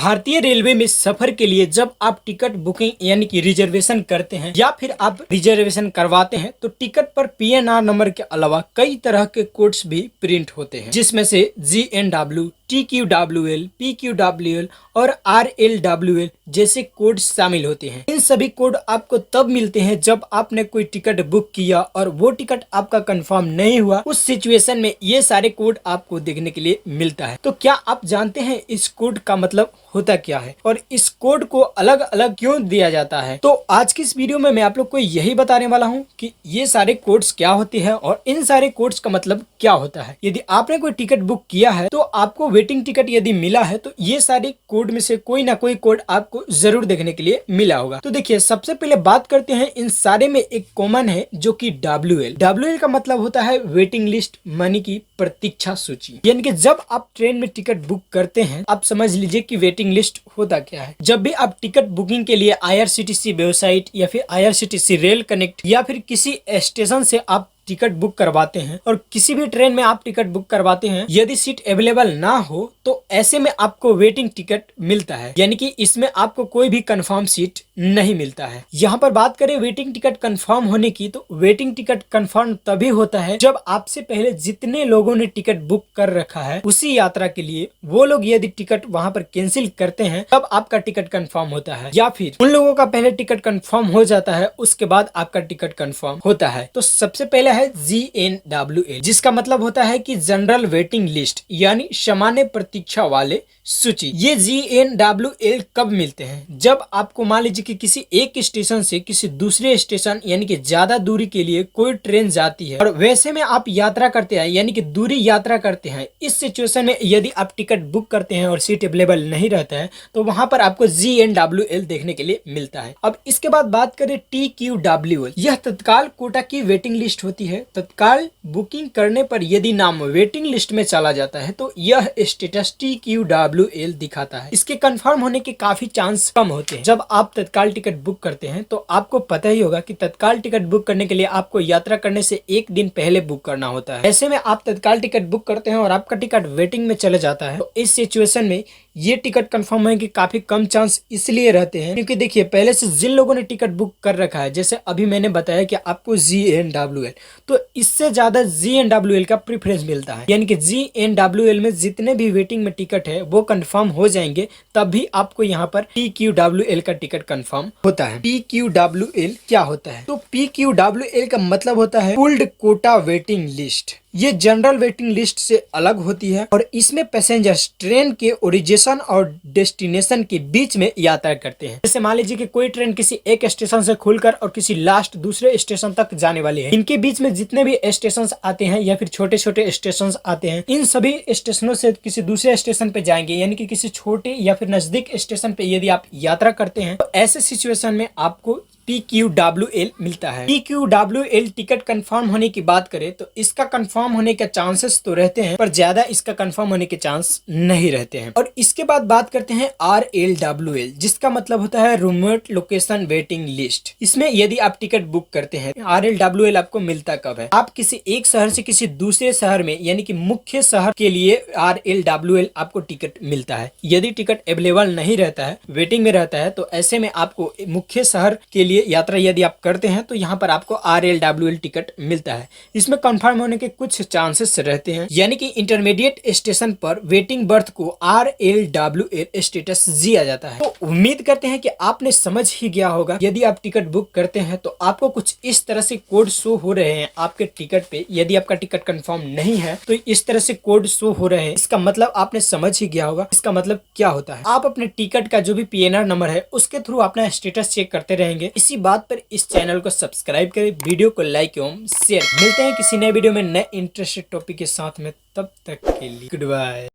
भारतीय रेलवे में सफर के लिए जब आप टिकट बुकिंग यानी कि रिजर्वेशन करते हैं या फिर आप रिजर्वेशन करवाते हैं तो टिकट पर पीएनआर नंबर के अलावा कई तरह के कोड्स भी प्रिंट होते हैं, जिसमें से GNW, TQWL, PQWL और RLWL जैसे कोड शामिल होते हैं। इन सभी कोड आपको तब मिलते हैं जब आपने कोई टिकट बुक किया और वो टिकट आपका कंफर्म नहीं हुआ। उस सिचुएशन में ये सारे कोड आपको देखने के लिए मिलता है। तो क्या आप जानते हैं इस कोड का मतलब होता क्या है और इस कोड को अलग अलग क्यों दिया जाता है? तो आज की इस वीडियो में मैं आप लोग को यही बताने वाला हूँ कि ये सारे कोड्स क्या होते हैं और इन सारे कोड्स का मतलब क्या होता है। यदि आपने कोई टिकट बुक किया है तो आपको वेटिंग टिकट यदि मिला है तो ये सारे कोड में से कोई ना कोई कोड आपको जरूर देखने के लिए मिला होगा। तो देखिए, सबसे पहले बात करते हैं, इन सारे में एक कॉमन है जो कि WL का मतलब होता है वेटिंग लिस्ट, मानी की प्रतीक्षा सूची। यानी कि जब आप ट्रेन में टिकट बुक करते हैं, आप समझ लीजिए कि वेटिंग लिस्ट होता क्या है। जब भी आप टिकट बुकिंग के लिए IRCTC वेबसाइट या फिर IRCTC रेल कनेक्ट या फिर किसी स्टेशन से आप टिकट बुक करवाते हैं और किसी भी ट्रेन में आप टिकट बुक करवाते हैं, यदि सीट अवेलेबल ना हो तो ऐसे में आपको वेटिंग टिकट मिलता है, यानी कि इसमें आपको कोई भी कंफर्म सीट नहीं मिलता है। यहाँ पर बात करें वेटिंग टिकट कंफर्म होने की, तो वेटिंग टिकट कंफर्म तभी होता है जब आपसे पहले जितने लोगों ने टिकट बुक कर रखा है उसी यात्रा के लिए, वो लोग यदि टिकट वहां पर कैंसिल करते हैं तब आपका टिकट कंफर्म होता है, या फिर उन लोगों का पहले टिकट कंफर्म हो जाता है उसके बाद आपका टिकट कंफर्म होता है। तो सबसे पहले है GNWL, जिसका मतलब होता है कि जनरल वेटिंग लिस्ट, यानी सामान्य प्रतीक्षा वाले सूची। ये GNWL कब मिलते हैं? जब आपको मान लीजिए कि किसी एक स्टेशन से किसी दूसरे स्टेशन यानी कि ज्यादा दूरी के लिए कोई ट्रेन जाती है और वैसे में आप यात्रा करते हैं यानी कि दूरी यात्रा करते हैं। इस सिचुएशन में यदि आप टिकट बुक करते हैं और सीट अवेलेबल नहीं रहता है तो वहां पर आपको GNWL देखने के लिए मिलता है। अब इसके बाद बात करें TQWL, यह तत्काल कोटा की वेटिंग लिस्ट होती है। तत्काल बुकिंग करने पर यदि नाम वेटिंग लिस्ट में चला जाता है तो यह स्टेटस TQWL दिखाता है। इसके कंफर्म होने के काफी चांस कम होते हैं। जब आप तत्काल टिकट बुक करते हैं तो आपको पता ही होगा कि तत्काल टिकट बुक करने के लिए आपको यात्रा करने से एक दिन पहले बुक करना होता है। ऐसे में आप तत्काल टिकट बुक करते हैं और आपका टिकट वेटिंग में चले जाता है, तो इस सिचुएशन में ये टिकट कंफर्म होने के काफी कम चांस इसलिए रहते हैं क्योंकि देखिए, पहले से जिन लोगों ने टिकट बुक कर रखा है, जैसे अभी मैंने बताया कि आपको GNWL, तो इससे ज्यादा GNWL का प्रेफरेंस मिलता है। यानी कि GNWL में जितने भी वेटिंग में टिकट है वो कंफर्म हो जाएंगे, तब भी आपको यहाँ पर TQWL का टिकट कंफर्म होता है। PQWL क्या होता है? तो PQWL का मतलब होता है पूल्ड कोटा वेटिंग लिस्ट। ये जनरल वेटिंग लिस्ट से अलग होती है और इसमें पैसेंजर्स ट्रेन के ओरिजिन और डेस्टिनेशन के बीच में यात्रा करते हैं। जैसे मान लीजिए कि कोई ट्रेन किसी एक स्टेशन से खुलकर और किसी लास्ट दूसरे स्टेशन तक जाने वाली है। इनके बीच में जितने भी स्टेशन आते हैं या फिर छोटे छोटे स्टेशन आते हैं, इन सभी स्टेशनों से किसी दूसरे स्टेशन पे जाएंगे, यानी कि किसी छोटे या फिर नजदीक स्टेशन पे यदि आप यात्रा करते हैं तो ऐसे सिचुएशन में आपको PQWL मिलता है। PQWL टिकट कंफर्म होने की बात करें तो इसका कंफर्म होने के चांसेस तो रहते हैं, पर ज्यादा इसका कंफर्म होने के चांस नहीं रहते हैं। और इसके बाद बात करते हैं RLWL, जिसका मतलब होता है रिमोट लोकेशन वेटिंग लिस्ट। इसमें यदि आप टिकट बुक करते हैं, RLWL आपको मिलता कब है? आप किसी एक शहर से किसी दूसरे शहर में यानी कि मुख्य शहर के लिए RLWL आपको टिकट मिलता है। यदि टिकट अवेलेबल नहीं रहता है, वेटिंग में रहता है, तो ऐसे में आपको मुख्य शहर के यात्रा यदि आप करते हैं तो यहाँ पर आपको RLWL टिकट मिलता है। इसमें कंफर्म होने के कुछ चांसेस रहते हैं, यानी कि इंटरमीडिएट स्टेशन पर वेटिंग बर्थ को RLWL स्टेटस दिया जाता है। तो उम्मीद करते हैं कि आपने समझ ही गया होगा। यदि आप टिकट बुक करते हैं तो आपको कुछ इस तरह से कोड शो हो रहे हैं आपके टिकट पे। यदि आपका टिकट कंफर्म नहीं है तो इस तरह से कोड शो हो रहे हैं। इसका मतलब आपने समझ ही गया होगा इसका मतलब क्या होता है। आप अपने टिकट का जो भी PNR नंबर है उसके थ्रू अपना स्टेटस चेक करते रहेंगे। इसी बात पर इस चैनल को सब्सक्राइब करें, वीडियो को लाइक एवं शेयर। मिलते हैं किसी नए वीडियो में नए इंटरेस्टेड टॉपिक के साथ में, तब तक के लिए गुड बाय।